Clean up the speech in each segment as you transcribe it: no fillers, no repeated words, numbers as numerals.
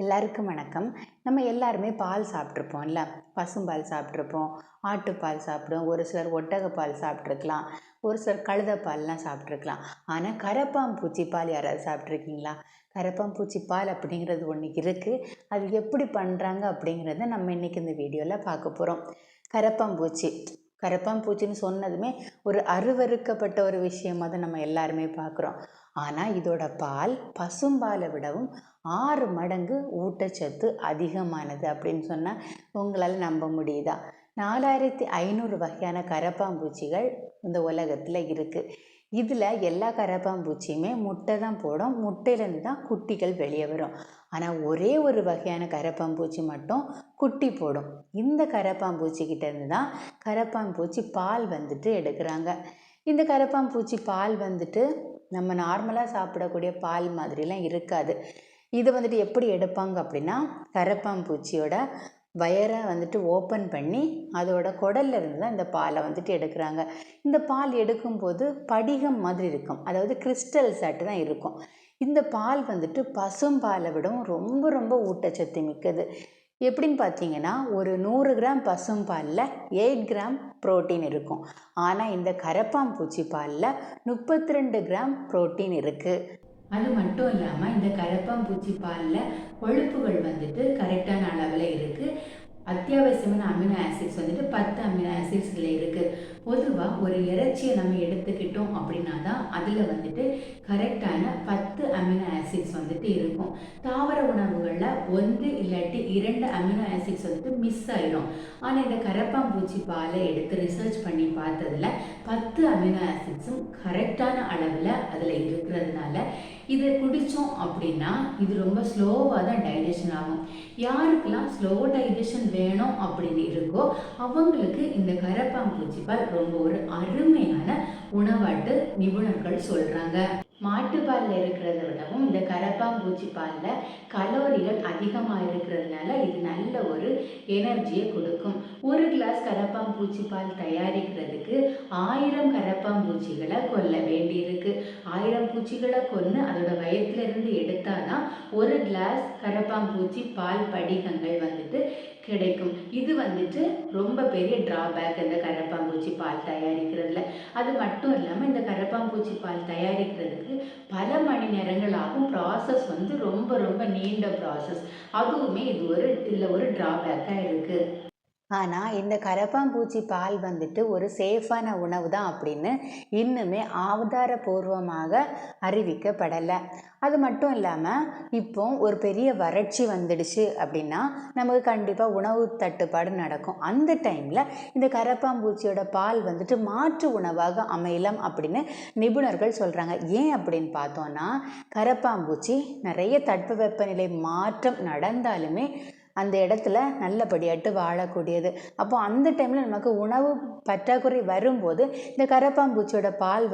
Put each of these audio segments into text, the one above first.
எல்லாருக்கும் வணக்கம். நம்ம எல்லாருமே பால் சாப்பிட்ருப்போம்ல. பசும்பால் சாப்பிட்ருப்போம், ஆட்டுப்பால் சாப்பிடுவோம், ஒரு சிலர் ஒட்டகப்பால் சாப்பிட்ருக்கலாம், ஒரு சிலர் கழுதைப்பால்லாம் சாப்பிட்ருக்கலாம். ஆனால் கரப்பான்பூச்சி பால் யாராவது சாப்பிட்ருக்கீங்களா? கரப்பான்பூச்சி பால் அப்படிங்கிறது ஒன்று இருக்குது. அது எப்படி பண்ணுறாங்க அப்படிங்கிறத நம்ம இன்றைக்கி இந்த வீடியோவில் பார்க்க போகிறோம். கரப்பான்பூச்சின்னு சொன்னதுமே ஒரு அருவருக்கப்பட்ட ஒரு விஷயமாக தான் நம்ம எல்லாருமே பார்க்குறோம். ஆனால் இதோட பால் பசும்பாலை விடவும் 6 மடங்கு ஊட்டச்சத்து அதிகமானது அப்படின்னு சொன்னால் உங்களால் நம்ப முடியுதா? 4500 வகையான கரப்பான்பூச்சிகள் இந்த உலகத்தில் இருக்குது. இதில் எல்லா கரப்பான்பூச்சியுமே முட்டை தான் போடும். முட்டையிலேருந்து தான் குட்டிகள் வெளியே வரும். ஆனால் ஒரே ஒரு வகையான கரப்பான்பூச்சி மட்டும் குட்டி போடும். இந்த கரப்பான்பூச்சிக்கிட்டேருந்து தான் கரப்பான்பூச்சி பால் எடுக்கிறாங்க. இந்த கரப்பான்பூச்சி பால் நம்ம நார்மலாக சாப்பிடக்கூடிய பால் மாதிரிலாம் இருக்காது. இதை எப்படி எடுப்பாங்க அப்படின்னா, கரப்பான்பூச்சியோட வயரை ஓப்பன் பண்ணி அதோட குடல்ல இருந்து தான் இந்த பாலை எடுக்கிறாங்க. இந்த பால் எடுக்கும்போது படிகம் மாதிரி இருக்கும், அதாவது கிறிஸ்டல்ஸ் ஆட்டு தான் இருக்கும். இந்த பால் பசும்பாலை விடவும் ரொம்ப ரொம்ப ஊட்டச்சத்து மிக்கது. எப்படின்னு பார்த்தீங்கன்னா, ஒரு 100 கிராம் பசும்பாலில் 8 கிராம் புரோட்டீன் இருக்கும். ஆனால் இந்த கரப்பான்பூச்சி பாலில் 32 கிராம் புரோட்டீன் இருக்குது. அது மட்டும் இல்லாமல் இந்த கரப்பான்பூச்சி பாலில் கொழுப்புகள் கரெக்டான அளவில் இருக்குது. அத்தியாவசியமான அமினோ ஆசிட்ஸ் 10 அமினோ ஆசிட்ஸ் இதில் இருக்குது. பொதுவாக ஒரு இறைச்சியை நம்ம எடுத்துக்கிட்டோம் அப்படின்னா தான் அதில் கரெக்டான 10 அமினோ ஆசிட்ஸ் இருக்கும். தாவர உணவுகளில் 1 இல்லாட்டி 2 அமினோ ஆசிட்ஸ் மிஸ் ஆயிடும். ஆனால் இந்த கரப்பான்பூச்சி பாலை எடுத்து ரிசர்ச் பண்ணி பார்த்ததில் 10 அமினோ ஆசிட்ஸும் கரெக்டான அளவில் அதில் இருக்கிறதுனால இதை குடித்தோம் அப்படின்னா இது ரொம்ப ஸ்லோவாக தான் டைஜஷன் ஆகும். யாருக்கெல்லாம் ஸ்லோ டைஜஷன் வேணும் அப்படின்னு இருக்கோ அவங்களுக்கு இந்த கரப்பான்பூச்சி பால் ரொம்ப ஒரு அருமையான உணவாட்டு நிபுணர்கள் சொல்கிறாங்க. மாட்டுப்பாலில் இருக்கிறத விடவும் இந்த கரப்பான்பூச்சி பாலில் கலோரிகள் அதிகமாக இருக்கிறதுனால இது நல்ல ஒரு எனர்ஜியை கொடுக்கும். ஒரு கிளாஸ் கரப்பான்பூச்சி பால் தயாரிக்கிறதுக்கு 1000 கரப்பான்பூச்சிகளை கொல்ல வேண்டியிருக்கு. 1000 பூச்சிகளை கொன்று அதோட வயிற்றிலிருந்து எடுத்தாதான் ஒரு கிளாஸ் கரப்பான்பூச்சி பால் படிகங்கள் கிடைக்கும். இது ரொம்ப பெரிய டிராபேக் இந்த கரப்பான்பூச்சி பால் தயாரிக்கிறதுல. அது மட்டும் இல்லாமல் இந்த கரப்பான்பூச்சி பால் தயாரிக்கிறதுக்கு பல மணி நேரங்கள் ஆகும். ப்ராசஸ் ரொம்ப ரொம்ப நீண்ட ப்ராசஸ். அதுவுமே இதில் ஒரு டிராபேக்காக இருக்குது. ஆனால் இந்த கரப்பான்பூச்சி பால் ஒரு சேஃபான உணவு தான் அப்படின்னு இன்னுமே ஆதாரபூர்வமாக அறிவிக்கப்படலை. அது மட்டும் இல்லாமல் இப்போ ஒரு பெரிய வறட்சி வந்துடுச்சு அப்படின்னா நமக்கு கண்டிப்பாக உணவு தட்டுப்பாடு நடக்கும். அந்த டைமில் இந்த கரப்பான்பூச்சியோட பால் மாற்று உணவாக அமையலாம் அப்படின்னு நிபுணர்கள் சொல்கிறாங்க. ஏன் அப்படின்னு பார்த்தோன்னா, கரப்பான்பூச்சி நிறைய தட்பவெப்பநிலை மாற்றம் நடந்தாலுமே அந்த இடத்துல நல்லபடியாட்டு வாழக்கூடியது. அப்போ அந்த டைமில் நமக்கு உணவு பற்றாக்குறை வரும்போது இந்த கரப்பான்பூச்சியோட பால்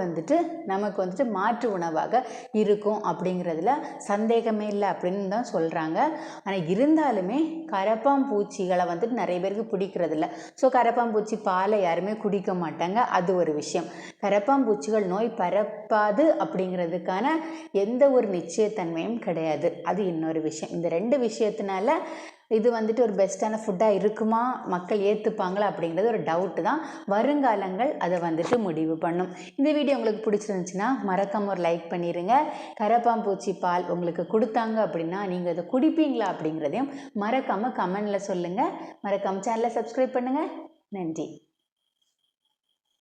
நமக்கு மாற்று உணவாக இருக்கும் அப்படிங்கிறதுல சந்தேகமே இல்லை அப்படின்னு தான் சொல்கிறாங்க. ஆனால் இருந்தாலுமே கரப்பான்பூச்சிகளை நிறைய பேருக்கு பிடிக்கிறதில்ல. ஸோ கரப்பான்பூச்சி பாலை யாருமே குடிக்க மாட்டாங்க. அது ஒரு விஷயம். கரப்பான்பூச்சிகள் நோய் பரப்பாது அப்படிங்கிறதுக்கான எந்த ஒரு நிச்சயத்தன்மையும் கிடையாது. அது இன்னொரு விஷயம். இந்த 2 விஷயத்தினால இது ஒரு பெஸ்ட்டான ஃபுட்டாக இருக்குமா, மக்கள் ஏற்றுப்பாங்களா அப்படிங்கிறது ஒரு டவுட்டு தான். வருங்காலங்கள் அதை முடிவு பண்ணும். இந்த வீடியோ உங்களுக்கு பிடிச்சிருந்துச்சுன்னா மறக்காம ஒரு லைக் பண்ணிடுங்க. கரப்பான்பூச்சி பால் உங்களுக்கு கொடுத்தாங்க அப்படின்னா நீங்கள் இதை குடிப்பீங்களா அப்படிங்கிறதையும் மறக்காமல் கமெண்டில் சொல்லுங்கள். மறக்காமல் சேனலை சப்ஸ்கிரைப் பண்ணுங்கள். நன்றி.